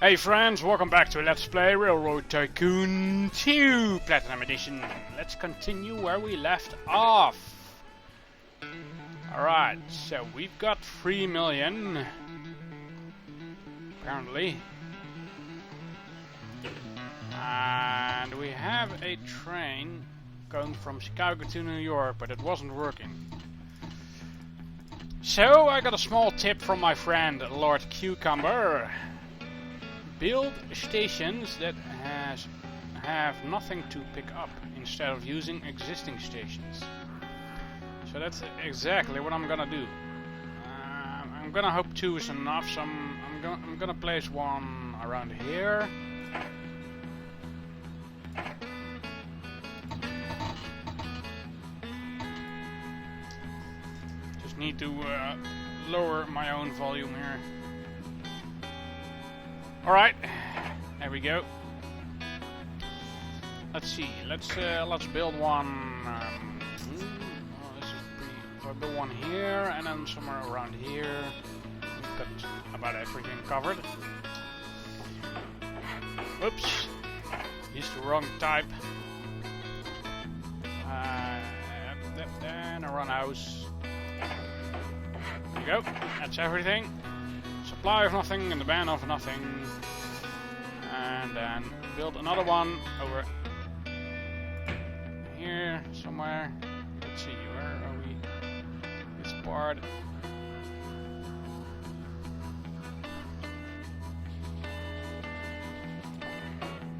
Hey friends, welcome back to Let's Play Railroad Tycoon 2 Platinum Edition. Let's continue where we left off. Alright, so we've got 3 million. Apparently. And we have a train going from Chicago to New York, but it wasn't working. So I got a small tip from my friend Lord Cucumber. Build stations that have nothing to pick up instead of using existing stations. So that's exactly what I'm gonna do. I'm gonna hope 2 is enough. So I'm gonna place one around here. Just need to lower my own volume here. Alright, there we go. Let's see, let's build one. This is pretty. I'll build one here and then somewhere around here. We've got about everything covered. Oops, used the wrong type. And a run house. There you go, that's everything. Supply of nothing and the ban of nothing. And then build another one over here somewhere. Let's see, where are we? This part.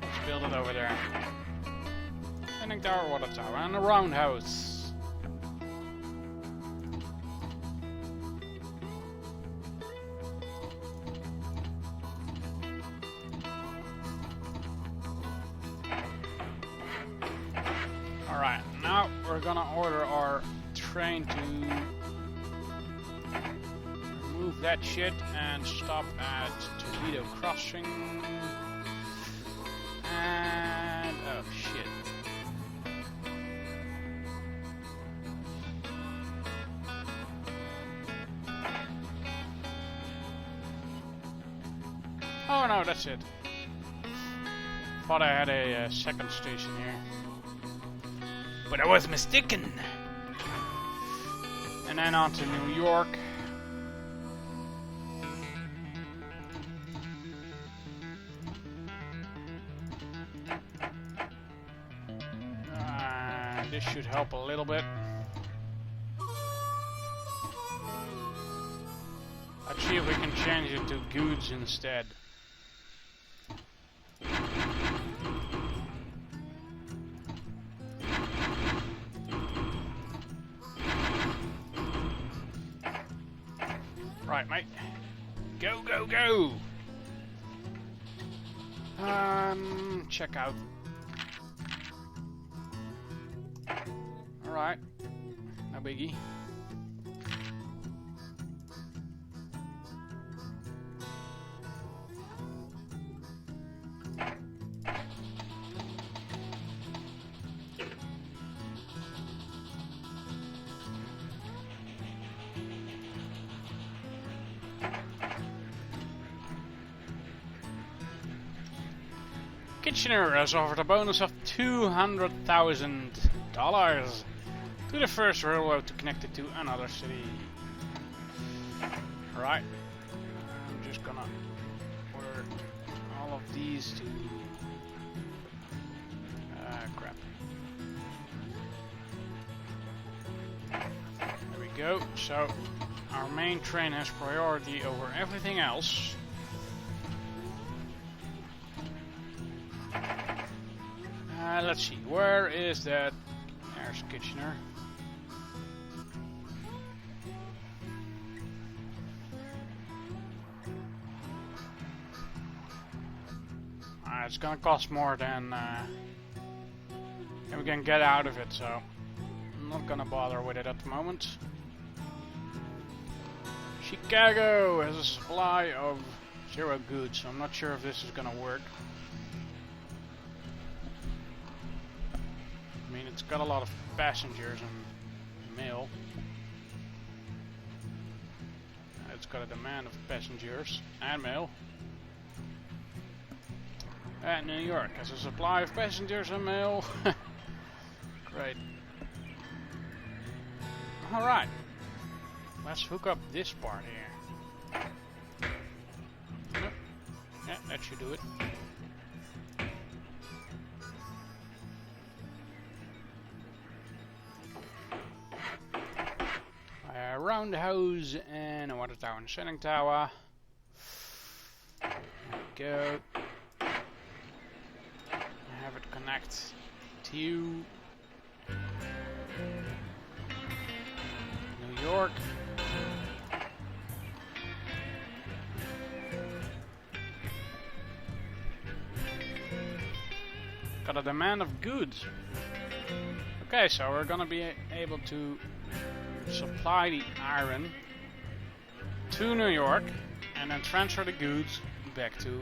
Let's build it over there. Landing tower, water tower, and a roundhouse. Alright, now we're gonna order our train to remove that shit and stop at Toledo Crossing. And oh shit. Oh no, that's it. Thought I had a second station here. But I was mistaken. And then on to New York. This should help a little bit. Let's see if we can change it to goods instead. Right, mate. Go, go, go! Check out. Alright. No biggie. Kitchener has offered a bonus of $200,000 to the first railroad to connect it to another city. Right. I'm just gonna order all of these to... crap. There we go. So, our main train has priority over everything else. Let's see, where is that? There's Kitchener. It's gonna cost more than we can get out of it, so I'm not gonna bother with it at the moment. Chicago has a supply of 0 goods, so I'm not sure if this is gonna work. I mean, it's got a lot of passengers and mail. It's got a demand of passengers and mail. New York has a supply of passengers and mail. Great. Alright. Let's hook up this part here. Nope. Yeah, that should do it. Roundhouse and a water tower and sending tower. There we go. Have it connect to New York. Got a demand of goods. Okay, so we're gonna be able to supply the iron to New York and then transfer the goods back to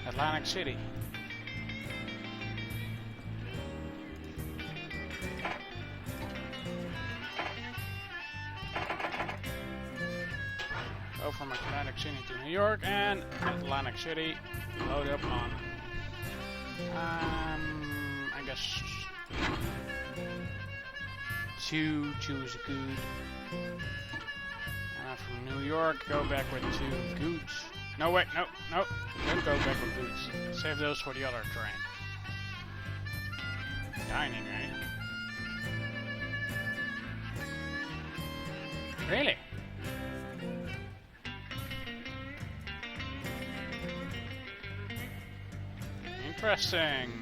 Atlantic City. Go from Atlantic City to New York and Atlantic City load up on I guess choose a good. And from New York, go back with 2 goods. No, wait, no, don't go back with goods. Save those for the other train. Dining, right? Really? Interesting.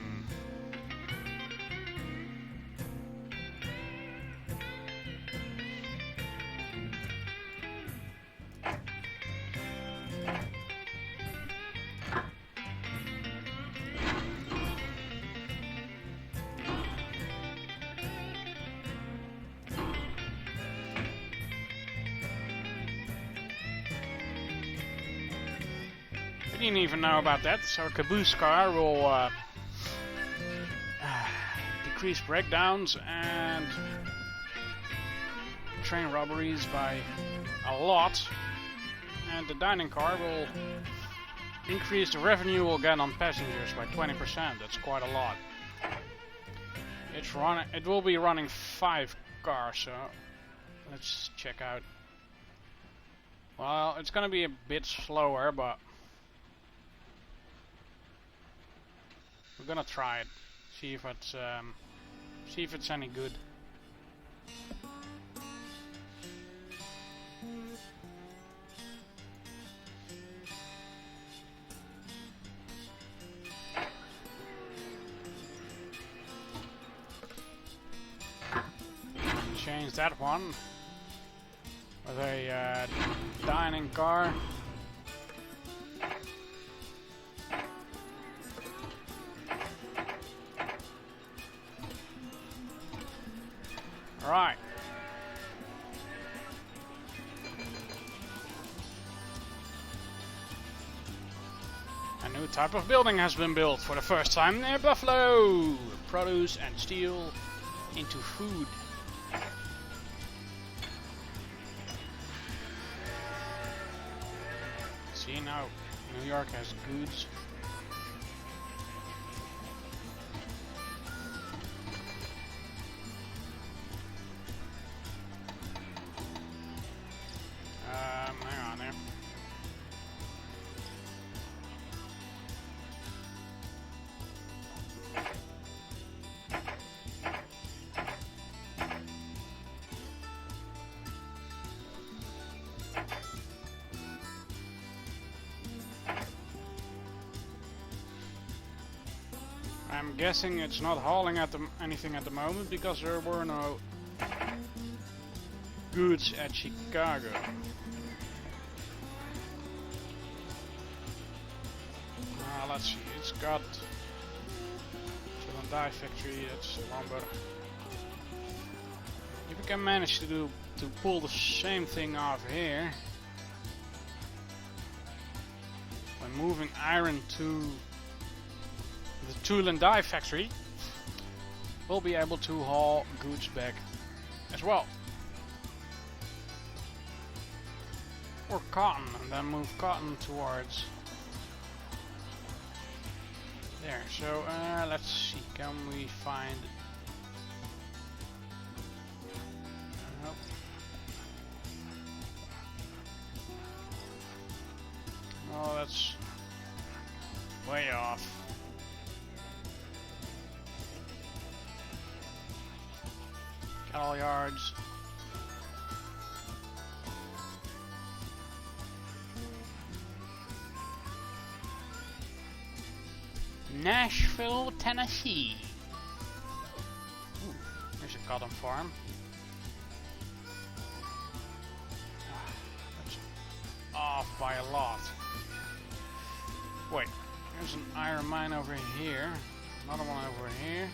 I didn't even know about that. So a caboose car will decrease breakdowns and train robberies by a lot, and the dining car will increase the revenue we'll get on passengers by 20%. That's quite a lot. It will be running 5 cars, so let's check out. Well, it's gonna be a bit slower, but we're gonna try it. See if it's any good. Change that one with a dining car. Right. A new type of building has been built for the first time near Buffalo. Produce and steel into food. See now, New York has goods. Hang on there. I'm guessing it's not hauling at anything at the moment because there were no goods at Chicago. Let's see, it's got a dye factory, that's lumber. If we can manage to pull the same thing off here by moving iron to the tool and die factory, we'll be able to haul goods back as well. or cotton, and then move cotton towards there. So let's see, can we find... Nope. Oh, that's way off. Cattle yards. Nashville, Tennessee. Ooh, there's a cotton farm. That's off by a lot. Wait, there's an iron mine over here. Another one over here.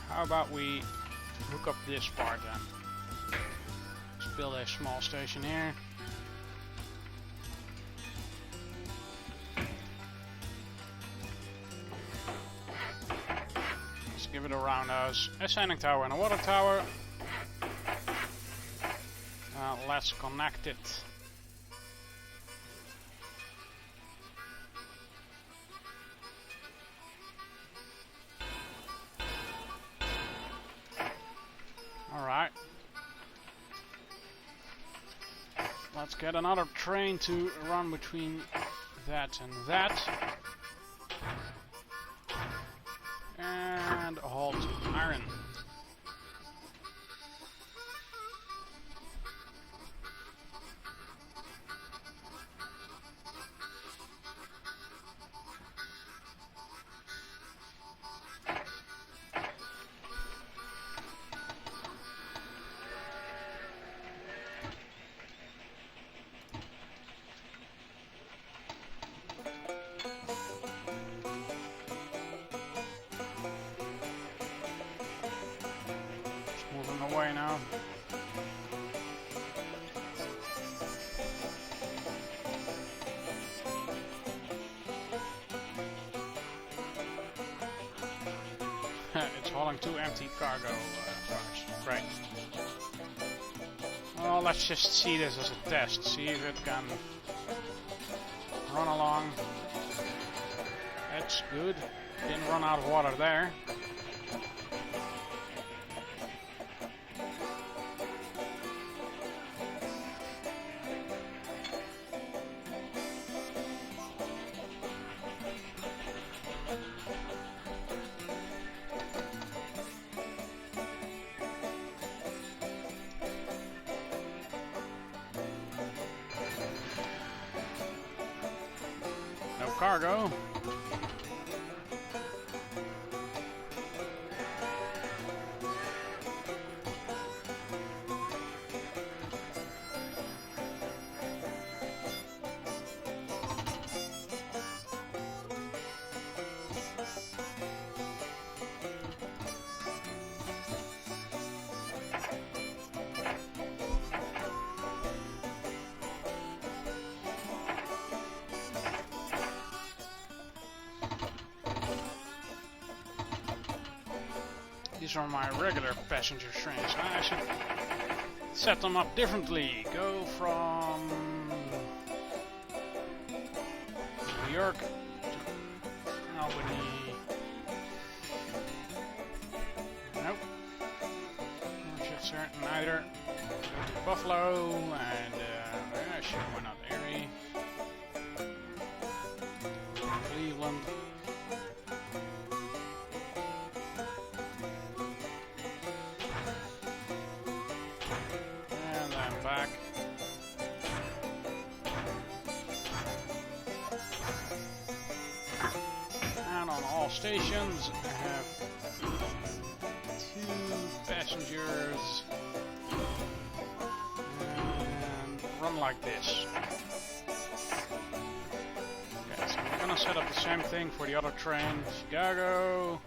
How about we hook up this part then? Let's build a small station here. Let's give it a roundhouse. A sanding tower and a water tower. Let's connect it. Alright. Let's get another train to run between that and that. And halt iron. Away now. It's hauling 2 empty cargo trucks. Great. Well, let's just see this as a test. See if it can run along. That's good. Didn't run out of water there. Cargo. These are my regular passenger trains. I should set them up differently. Go from New York to Albany. Nope. Not yet certain either. Go to Buffalo and sure, why not Erie? Cleveland. Back. And on all stations, I have 2 passengers and run like this. Okay, so I'm gonna set up the same thing for the other train, Chicago.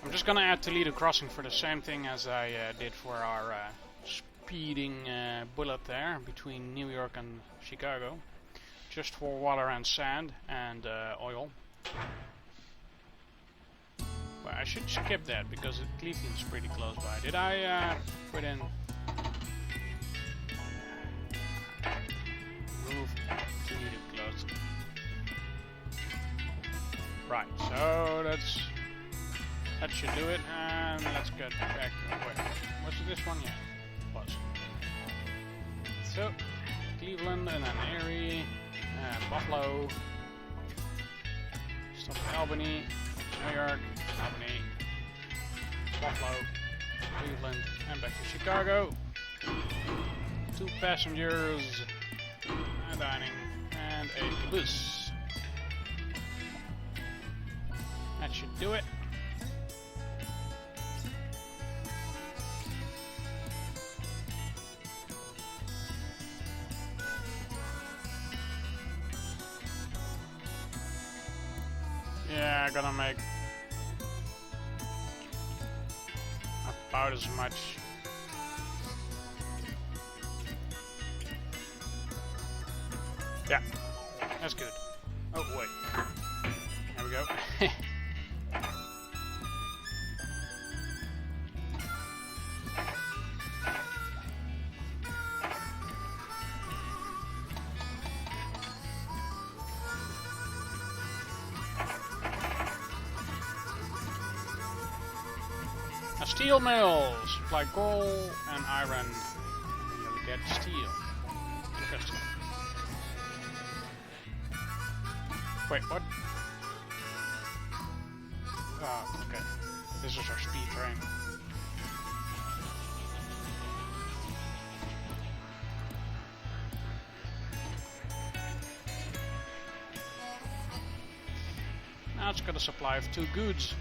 I'm just gonna add Toledo Crossing for the same thing as I did for our speeding bullet there between New York and Chicago, just for water and sand and oil. Well, I should skip that because Cleveland's pretty close by. Did I put in move to Toledo close? Right, so that should do it, and let's get back. Wait, was it this one? Yeah, it was. So Cleveland and then Erie, Buffalo, stop at Albany, New York, Albany, Buffalo, Cleveland, and back to Chicago. 2 passengers, a dining, and a bus. That should do it. Yeah, I'm gonna make about as much. Yeah, that's good. Oh, wait. There we go. A steel mill, supply coal and iron. You'll get steel. Interesting. Wait, what? Oh, okay. This is our speed train. Now it's got a supply of 2 goods.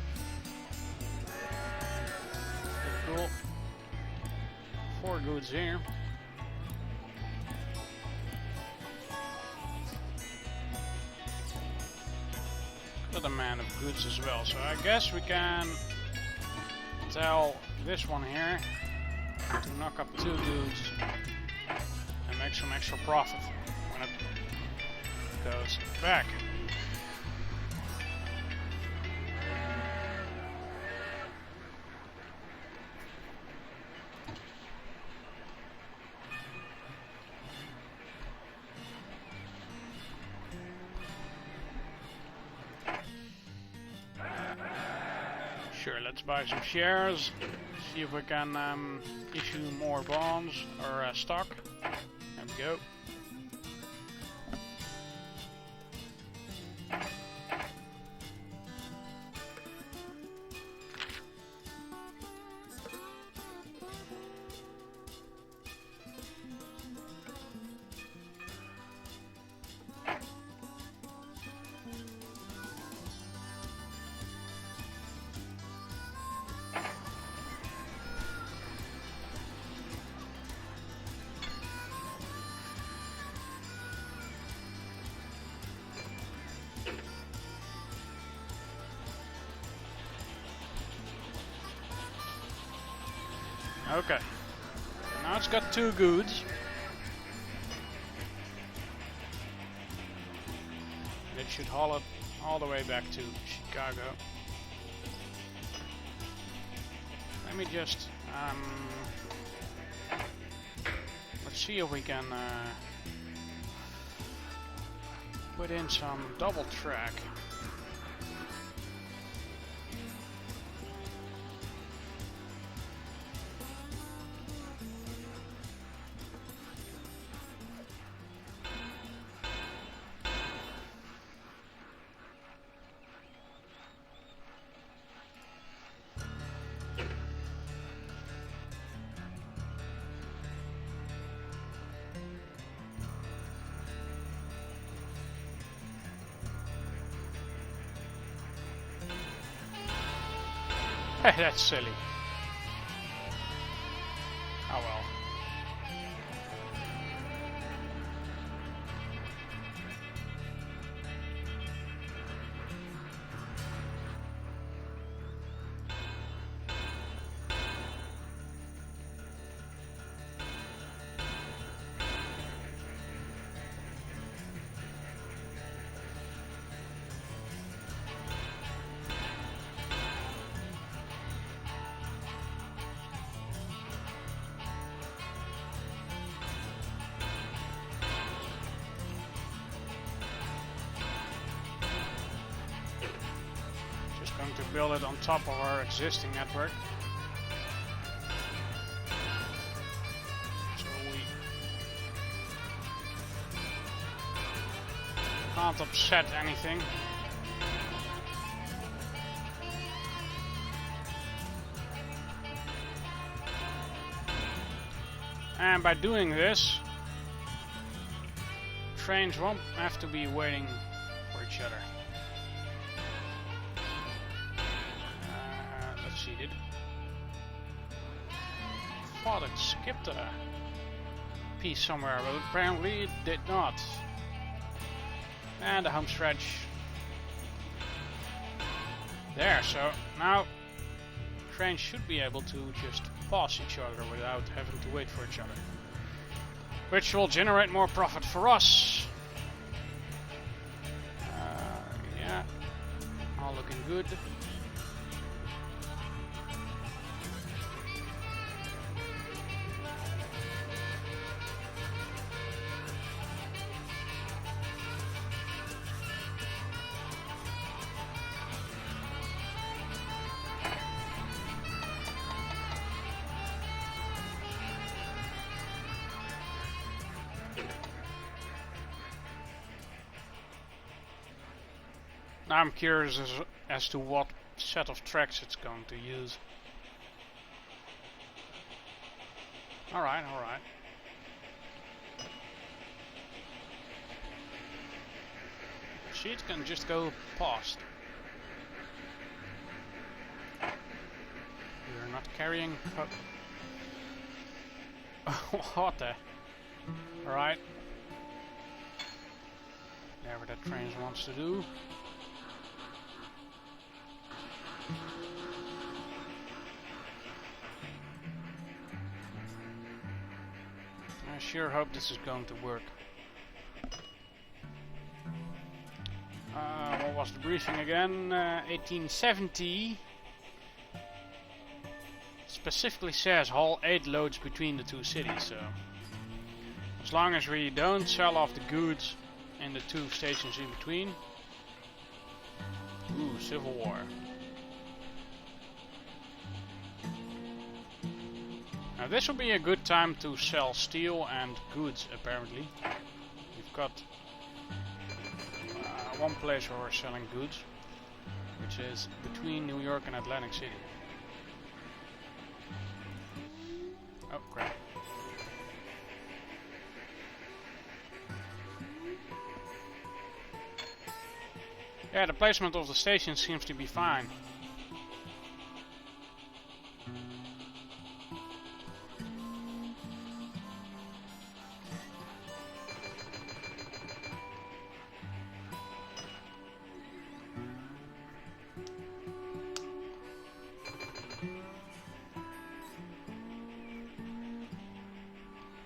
Cool. 4 goods here. Got a man of goods as well, so I guess we can tell this one here to knock up 2 goods and make some extra profit when it goes back. Sure, let's buy some shares, see if we can issue more bonds or stock. There we go. Okay, now it's got 2 goods. It should haul it all the way back to Chicago. Let me just, let's see if we can put in some double track. That's silly. Oh well. option to build it on top of our existing network. So we can't upset anything. And by doing this, trains won't have to be waiting for each other. Let's see, did thought it skipped a piece somewhere, but apparently it did not. And the home stretch. There, so now trains should be able to just pass each other without having to wait for each other, which will generate more profit for us. Yeah, all looking good. I'm curious as to what set of tracks it's going to use. Alright, alright. See, it can just go past. We're not carrying... what the... Alright. Whatever that train wants to do. I sure hope this is going to work. What was the briefing again? 1870 specifically says haul 8 loads between the two cities, so as long as we don't sell off the goods in the 2 stations in between. Ooh, Civil War. Now this will be a good time to sell steel and goods, apparently. We've got one place where we're selling goods, which is between New York and Atlantic City. Oh crap. Yeah, the placement of the station seems to be fine.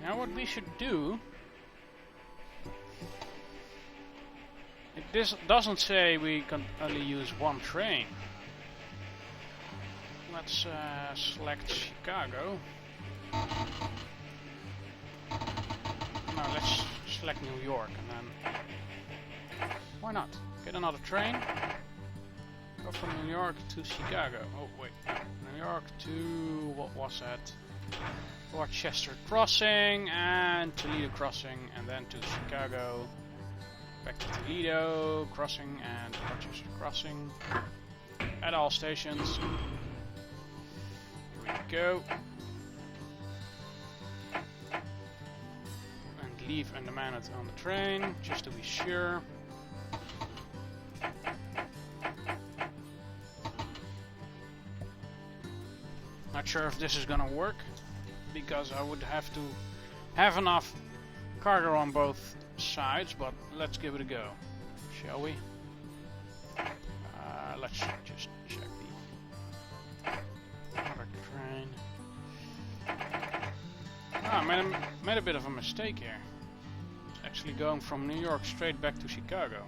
Now what we should do... This doesn't say we can only use one train. Let's select Chicago. No, let's select New York and then... Why not? Get another train. Go from New York to Chicago. Oh wait, New York to... what was that? Rochester Crossing and Toledo Crossing, and then to Chicago. Back to Toledo Crossing and Rochester Crossing at all stations. Here we go. And leave unmanned on the train, just to be sure. Not sure if this is gonna work, because I would have to have enough cargo on both sides, but let's give it a go, shall we? Let's just check the other train. I made a bit of a mistake here. It's actually going from New York straight back to Chicago.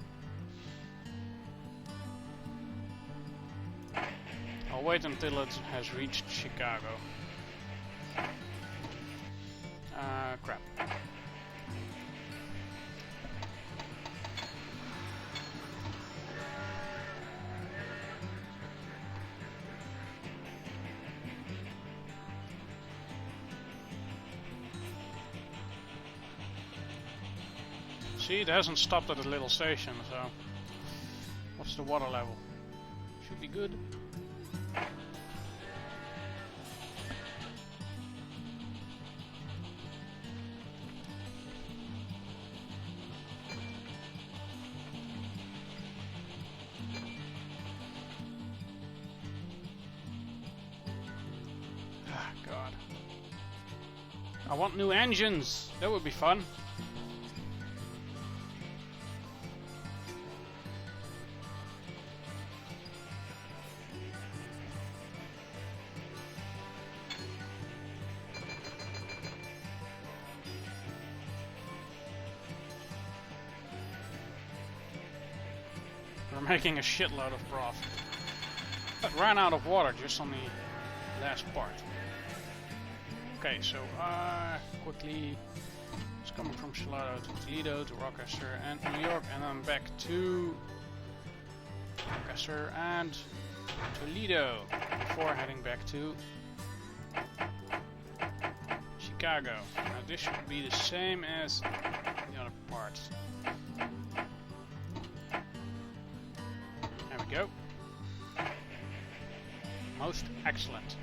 I'll wait until it has reached Chicago. Crap. See, it hasn't stopped at a little station, so... What's the water level? Should be good. Ah, God. I want new engines! That would be fun. We're making a shitload of broth. But ran out of water just on the last part. Okay, so quickly, it's coming from Salado to Toledo to Rochester and New York, and then back to Rochester and Toledo before heading back to Chicago. Now this should be the same as the other parts. There we go. Most excellent.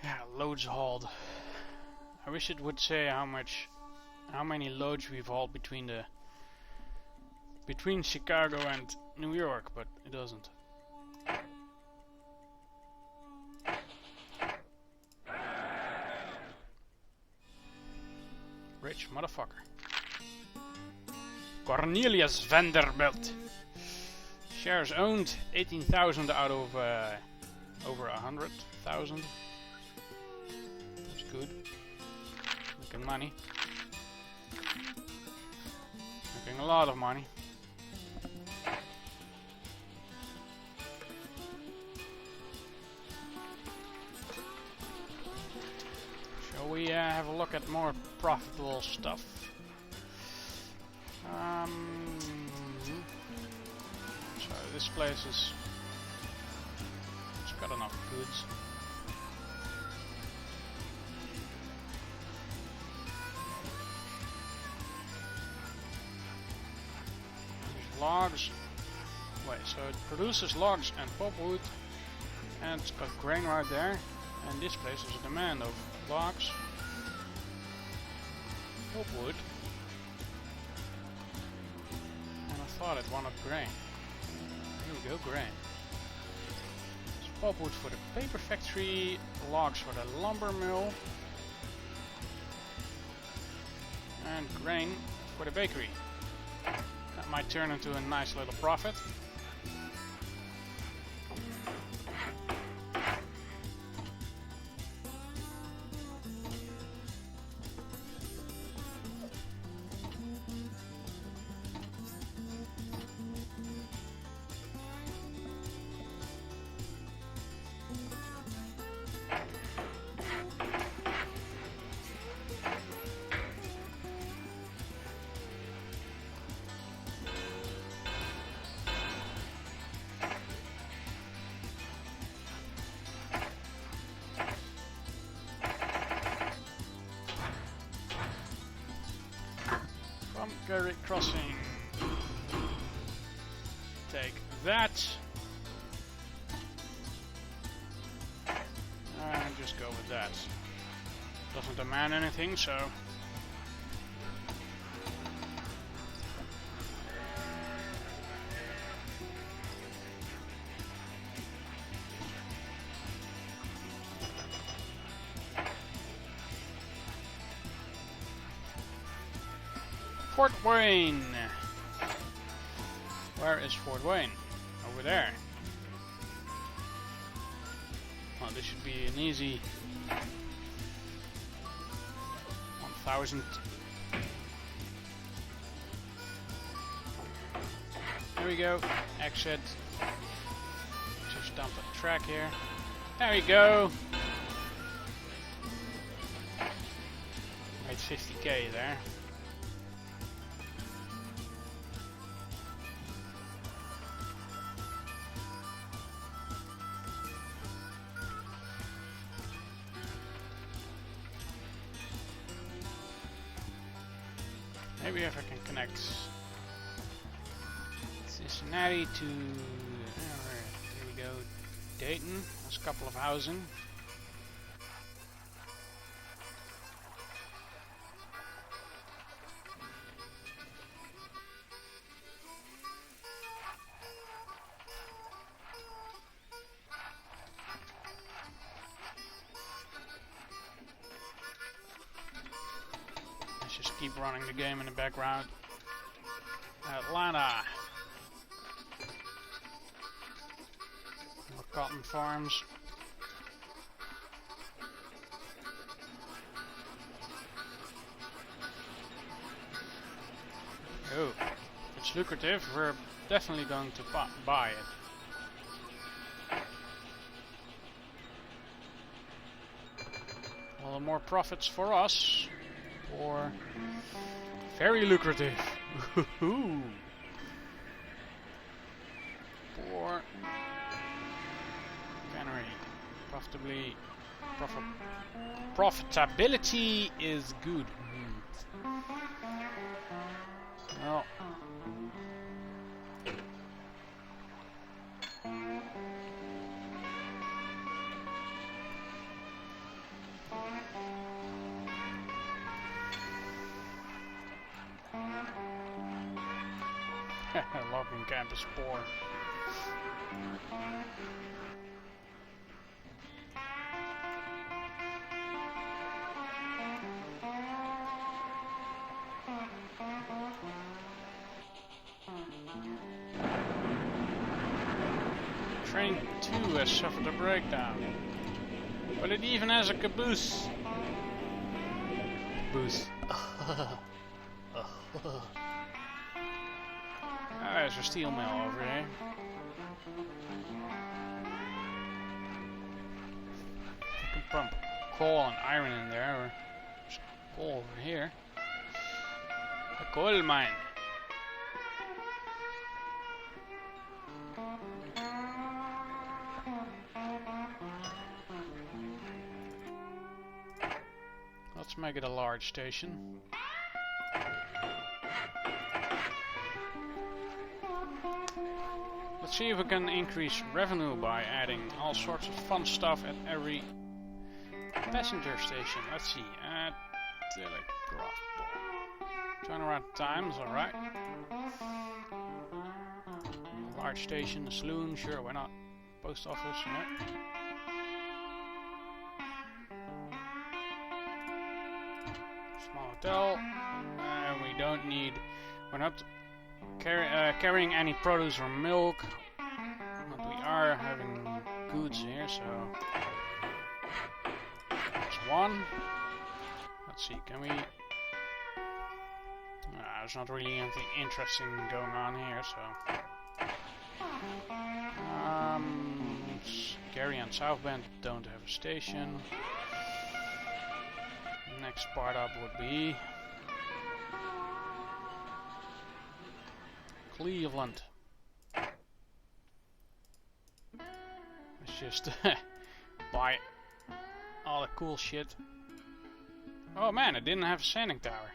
Yeah, loads hauled. I wish it would say how many loads we've hauled between Chicago and New York, but it doesn't. Rich motherfucker. Cornelius Vanderbilt. Shares owned 18,000 out of over 100,000. That's good. Making money. Making a lot of money. Shall we have a look at more profitable stuff? So this place it's got enough goods. There's logs. Wait, so it produces logs and pulpwood, and it's got grain right there. And this place is a demand of logs, pulpwood. I thought it wanted grain. Here we go, grain. It's pulpwood for the paper factory, logs for the lumber mill, and grain for the bakery. That might turn into a nice little profit. Gary Crossing. Take that. And just go with that. Doesn't demand anything, so. Fort Wayne. Where is Fort Wayne? over there. Well, this should be an easy 1000. There we go. Exit. Just dump the track here. There we go. Made 50k there. Maybe if I can connect Cincinnati to, here we go, Dayton. That's a couple of housing. Let's just keep running the game in the background. Atlanta. More cotton farms. Oh, it's lucrative. We're definitely going to buy it. Well, the more profits for us, or very lucrative. For January, profitability is good. Well, logging camp is poor. Train 2 has suffered a breakdown, but it even has a caboose. Caboose. There's a steel mill over here. I can pump coal and iron in there, or there's coal over here. A coal mine. Let's make it a large station. Let's see if we can increase revenue by adding all sorts of fun stuff at every passenger station. Let's see. Telegraph pole. Turnaround time is alright. Large station, a saloon, sure, why not? Post office, yeah. Small hotel. We don't need. We're not carrying any produce or milk, but we are having goods here, so that's one. Let's see, can we... there's not really anything interesting going on here, so... Gary and South Bend don't have a station. Next part up would be... Cleveland. Let's just buy all the cool shit. Oh man, it didn't have a sanding tower.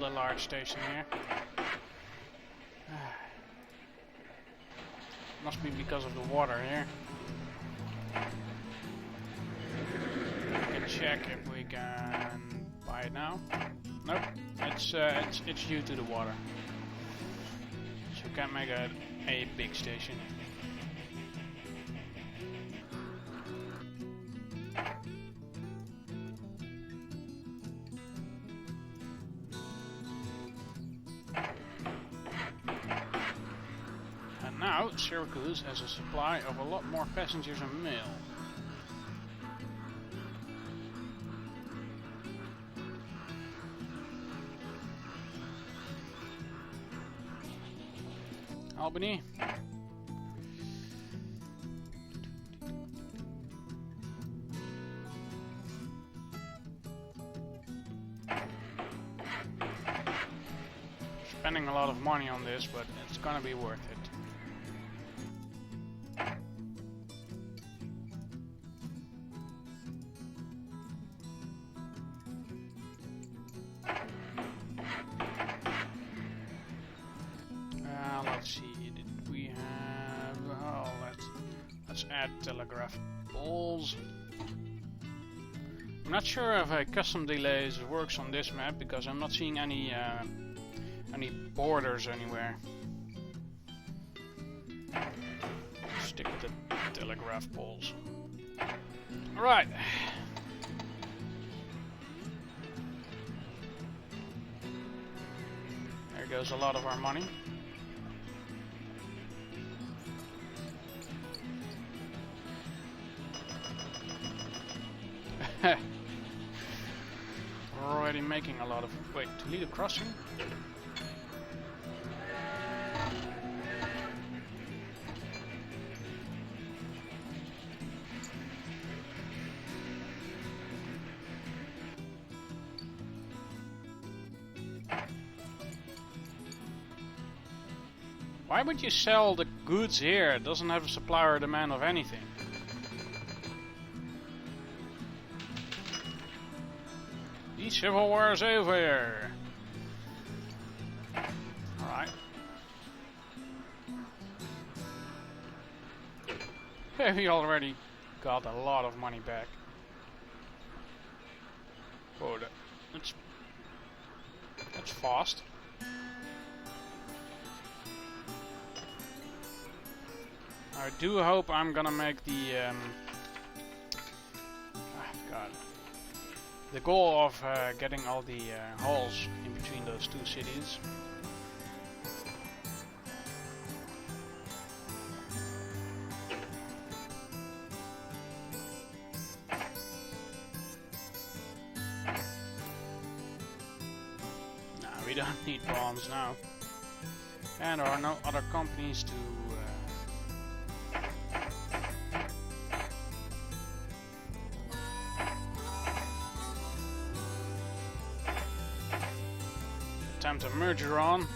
build a large station here. Must be because of the water here. We can check if we can buy it now. Nope, it's due to the water. So we can't make a big station. Now, Syracuse has a supply of a lot more passengers and mail. Albany. Spending a lot of money on this, but it's gonna be worth it. Let's see, did we have... oh, let's add telegraph poles. I'm not sure if custom delays works on this map because I'm not seeing any borders anywhere. Stick with the telegraph poles. Alright. There goes a lot of our money. We're already making a lot of... wait, Toledo Crossing? Why would you sell the goods here? It doesn't have a supply or demand of anything. The Civil War is over. Alright. We already got a lot of money back. Whoa, that's fast. I do hope I'm gonna make the the goal of getting all the halls in between those two cities. No, we don't need bonds now, and there are no other companies to attempt a merger on.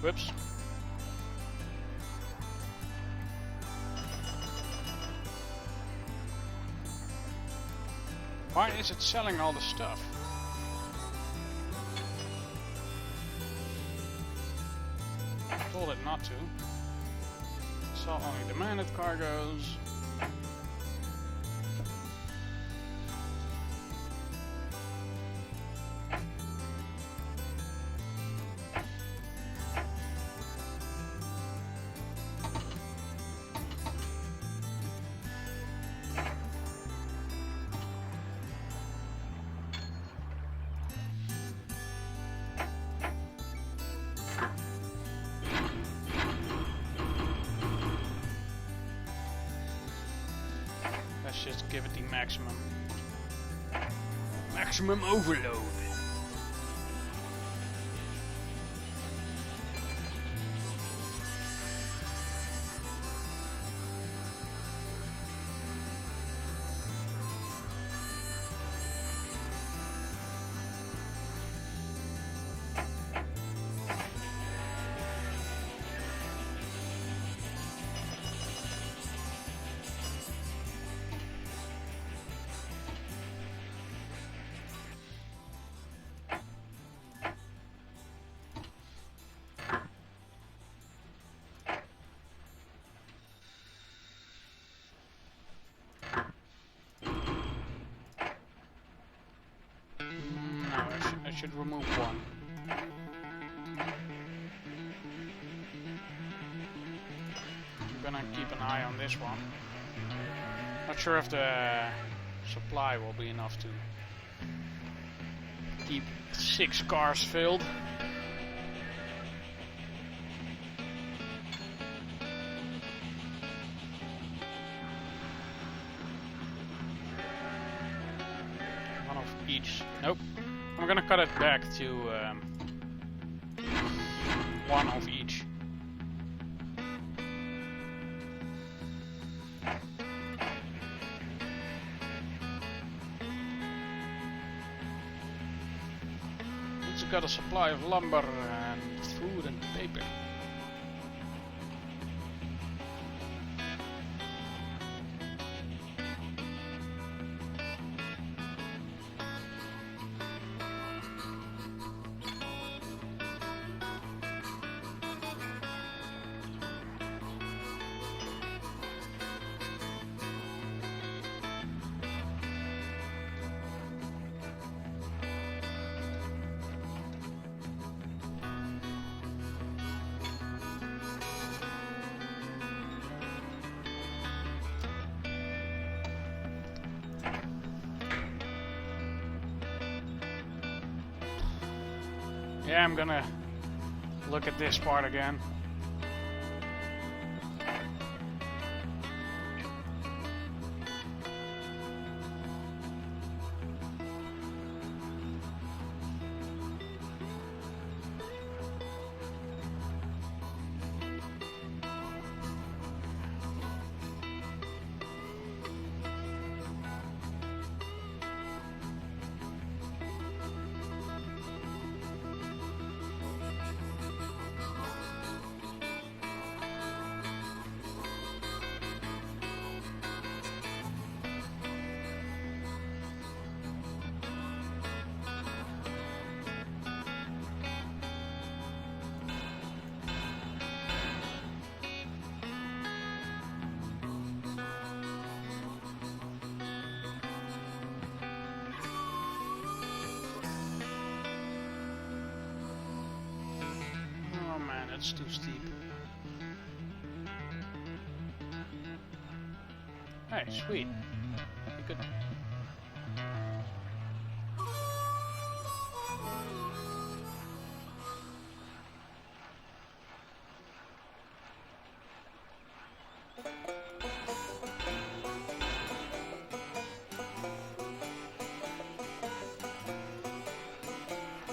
Whoops. Why is it selling all the stuff? I told it not to. Sell only demanded cargoes. Let's just give it the maximum. Maximum overload. should remove one. I'm gonna keep an eye on this one. Not sure if the supply will be enough to keep 6 cars filled. One of each. Nope. I'm gonna cut it back to one of each. It's got a supply of lumber and food and paper. Yeah, I'm gonna look at this part again. It's too steep. Hey, sweet. You could.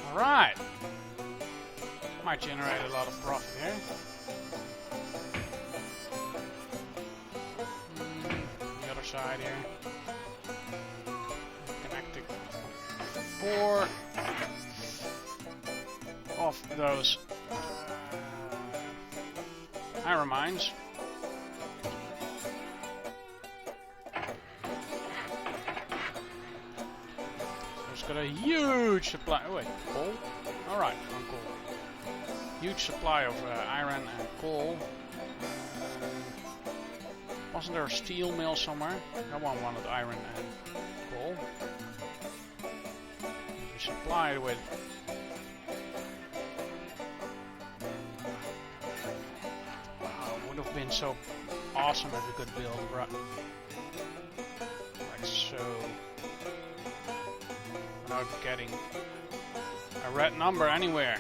All right. Might generate a lot of profit here. The other side here. Connecting 4 of those iron mines. It's got a huge supply. Oh wait, coal? Alright, on coal. Huge supply of iron and coal. Wasn't there a steel mill somewhere? No one wanted iron and coal. You supply it with wow, it would have been so awesome if we could build like so without getting a red number anywhere.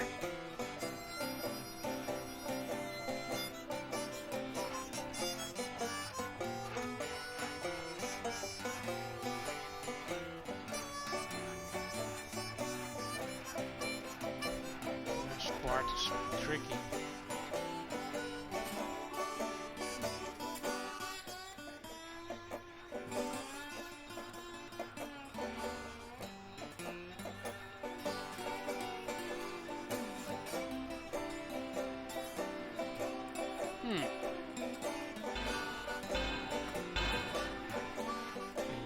Tricky.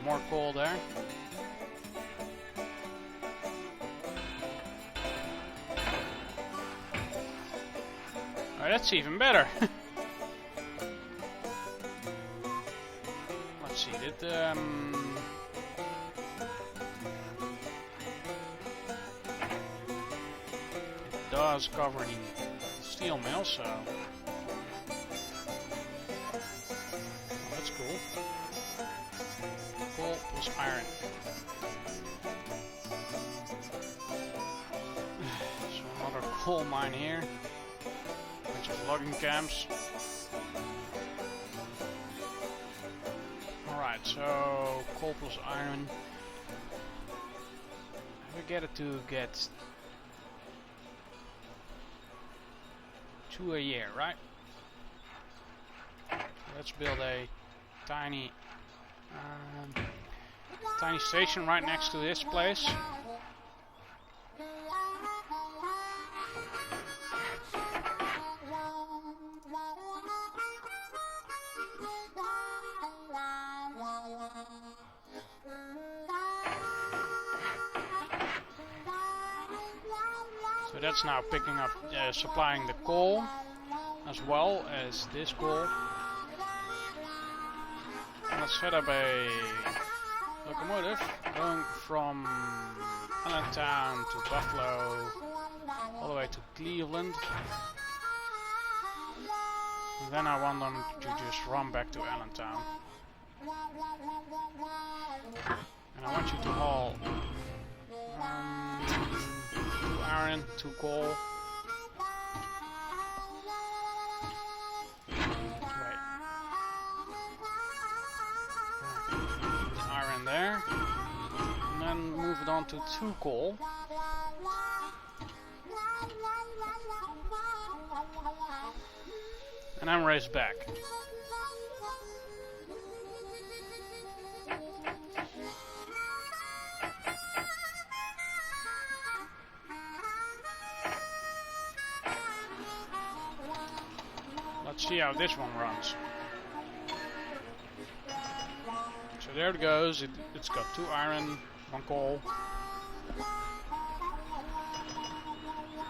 More coal there. Alright, that's even better. Let's see, does cover the steel mill, so that's cool. Coal plus iron. So another coal mine here. Bunch of logging camps. Alright, so coal plus iron. We get it to get 2 a year, right? Let's build a tiny station right next to this place. So that's now picking up, supplying the coal as well as this coal. And let's set up a locomotive going from Allentown to Buffalo all the way to Cleveland. And then I want them to just run back to Allentown. And I want you to haul 2 iron, 2 coal. Iron there. And then move it on to 2 coal. And then race back. Let's see how this one runs. So there it goes. It's got 2 iron, 1 coal.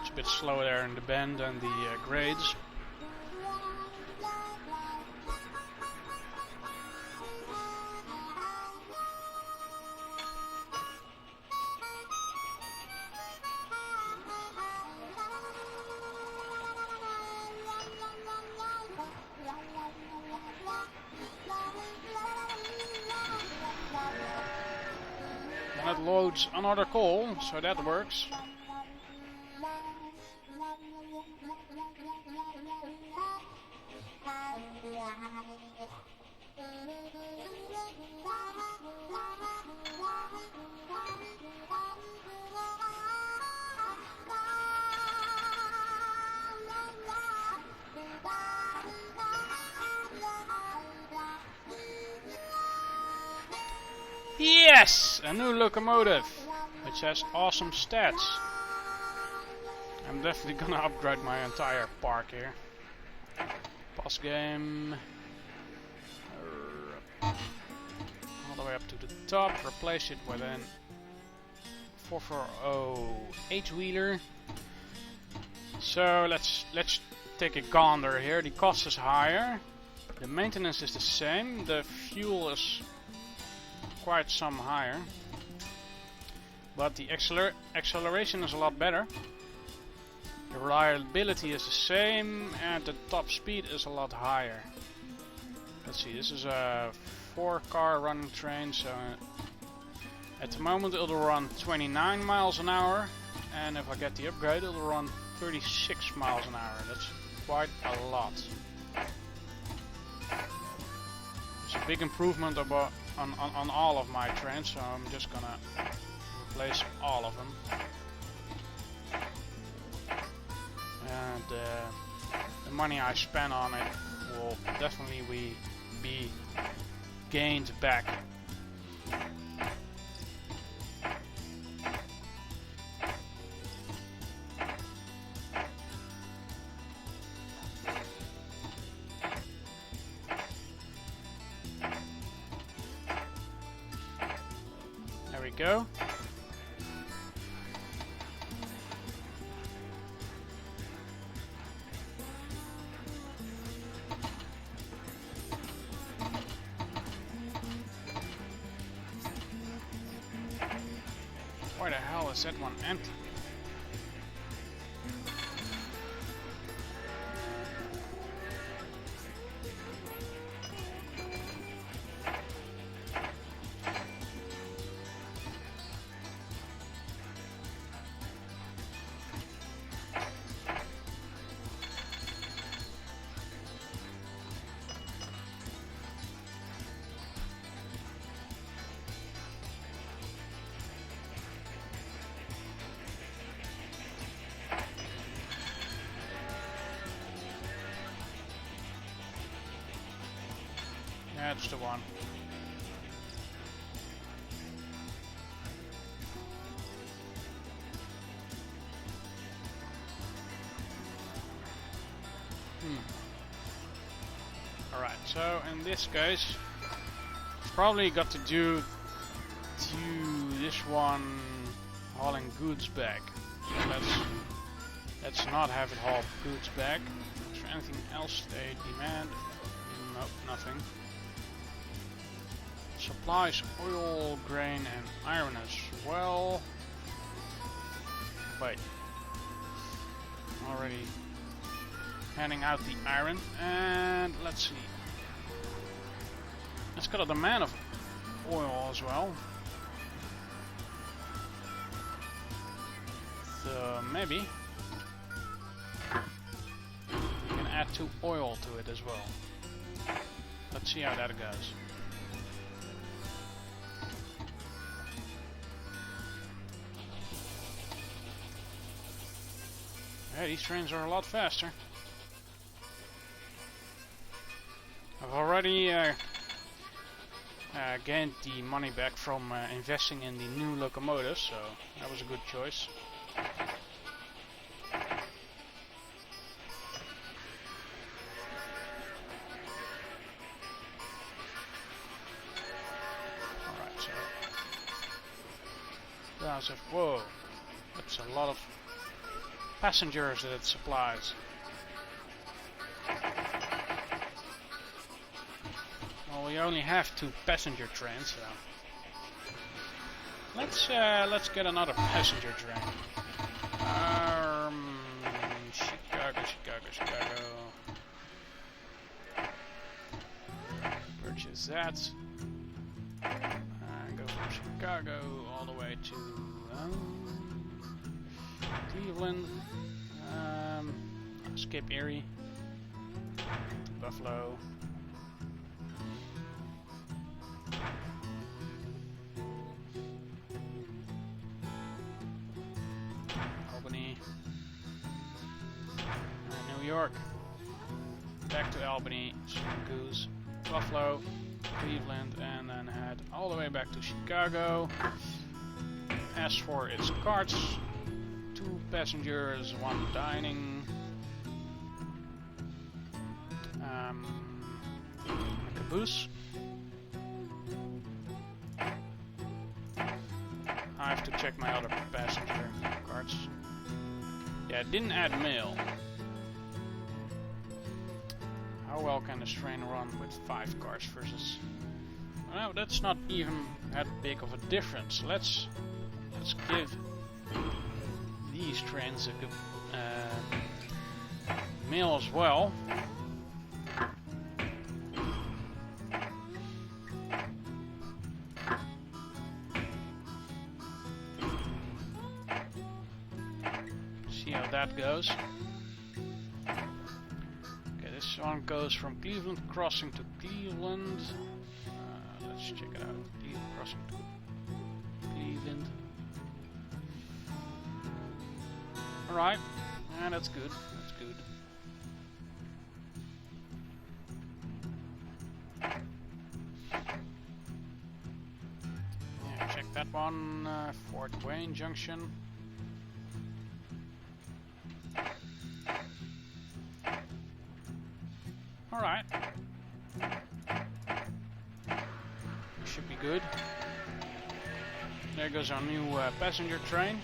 It's a bit slower there in the bend and the grades. And it loads another coal, so that works. Yes! A new locomotive, which has awesome stats. I'm definitely gonna upgrade my entire park here. Pause game. All the way up to the top. Replace it with an 440 8-wheeler. So let's take a gander here. The cost is higher. The maintenance is the same. The fuel is quite some higher, but the acceleration is a lot better. The reliability is the same and the top speed is a lot higher. Let's see, this is a 4-car running train, so at the moment it'll run 29 miles an hour, and if I get the upgrade it'll run 36 miles an hour. That's quite a lot. It's a big improvement on all of my trains, so I'm just gonna replace all of them. And the money I spent on it will definitely be gained back. There we go. Why the hell is that one empty? That's the one. Alright, so in this case, it's probably got to do this one hauling goods back. So let's not have it haul goods back. Is there anything else they demand? Nope, nothing. Supplies oil, grain, and iron as well. Wait. Already handing out the iron, and let's see. It's got a demand of oil as well. So maybe we can add 2 oil to it as well. Let's see how that goes. Yeah, these trains are a lot faster. I've already gained the money back from investing in the new locomotives, so that was a good choice. Alright, so whoa, that's a lot of passengers that it supplies. Well, we only have 2 passenger trains, so let's get another passenger train. Chicago. Purchase that. Go from Chicago all the way to Cleveland. Skip Erie to Buffalo. Albany. New York. Back to Albany, Syracuse, Buffalo, Cleveland, and then head all the way back to Chicago. As for its carts, 2 passengers, 1 dining. A caboose. I have to check my other passenger carts. Yeah, it didn't add mail. How well can this train run with 5 cars versus... Well, that's not even that big of a difference. Let's give these trains a good mail as well. See how that goes. Okay, this one goes from Cleveland Crossing to Cleveland. Let's check it out. Cleveland Crossing to Cleveland. Alright, and that's good. That's good. Yeah, check that one. Fort Wayne Junction. Alright. Should be good. There goes our new passenger train.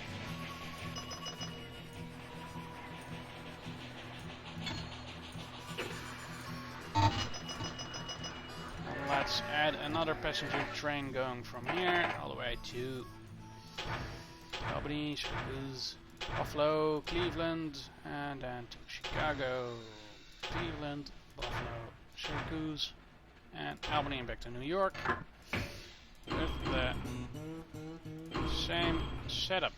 Let's add another passenger train going from here all the way to Albany, Syracuse, Buffalo, Cleveland, and then to Chicago, Cleveland, Buffalo, Syracuse, and Albany and back to New York with the same setup.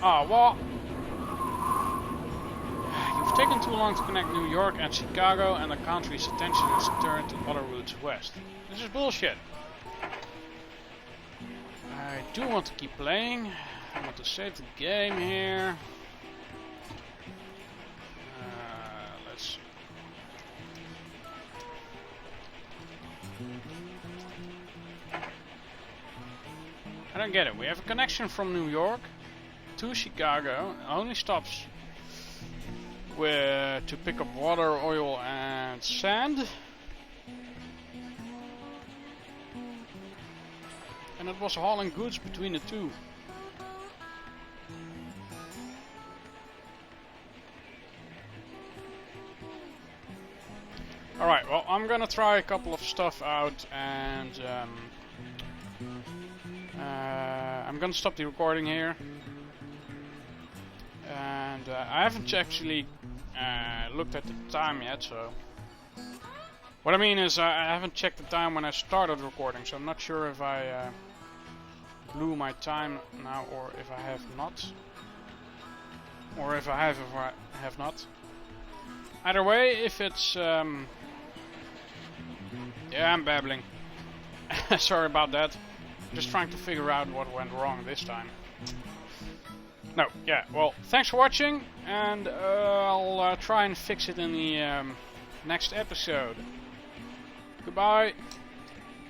Oh, well, you've taken too long to connect New York and Chicago, and the country's attention is turned to other routes west. This is bullshit. I do want to keep playing, I want to save the game here. Let's. I don't get it. We have a connection from New York to Chicago. It only stops to pick up water, oil, and sand. And it was hauling goods between the two. Alright, well, I'm gonna try a couple of stuff out, and I'm gonna stop the recording here. And I haven't actually looked at the time yet, so... What I mean is I haven't checked the time when I started recording, so I'm not sure if I blew my time now or if I have not. Or if I have not. Either way, if it's... yeah, I'm babbling. Sorry about that. Just trying to figure out what went wrong this time. No, yeah, well, thanks for watching, and I'll try and fix it in the next episode. Goodbye.